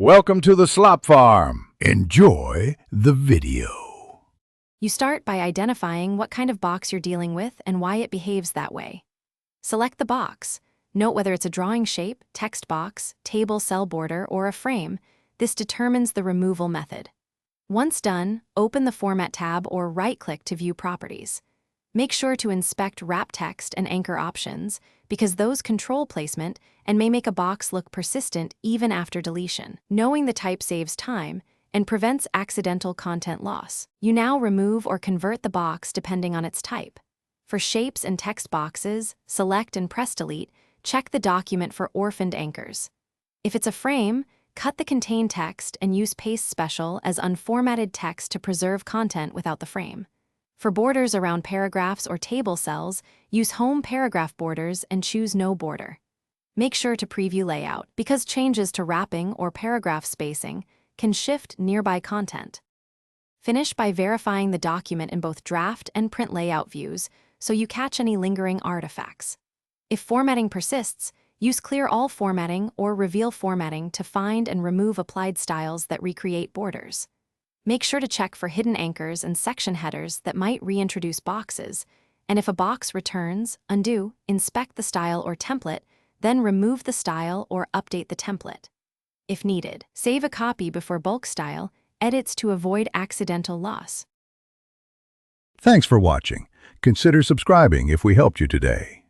Welcome to the Slop Farm. Enjoy the video. You start by identifying what kind of box you're dealing with and why it behaves that way. Select the box. Note whether it's a drawing shape, text box, table cell border, or a frame. This determines the removal method. Once done, open the Format tab or right-click to view properties. Make sure to inspect wrap text and anchor options because those control placement and may make a box look persistent even after deletion. Knowing the type saves time and prevents accidental content loss. You now remove or convert the box depending on its type. For shapes and text boxes, select and press delete. Check the document for orphaned anchors. If it's a frame, cut the contain text and use paste special as unformatted text to preserve content without the frame. For borders around paragraphs or table cells, use home paragraph borders and choose no border. Make sure to preview layout because changes to wrapping or paragraph spacing can shift nearby content. Finish by verifying the document in both draft and print layout views so you catch any lingering artifacts. If formatting persists, use clear all formatting or reveal formatting to find and remove applied styles that recreate borders. Make sure to check for hidden anchors and section headers that might reintroduce boxes, and if a box returns, undo, inspect the style or template, then remove the style or update the template. If needed, save a copy before bulk style, edits to avoid accidental loss. Thanks for watching. Consider subscribing if we helped you today.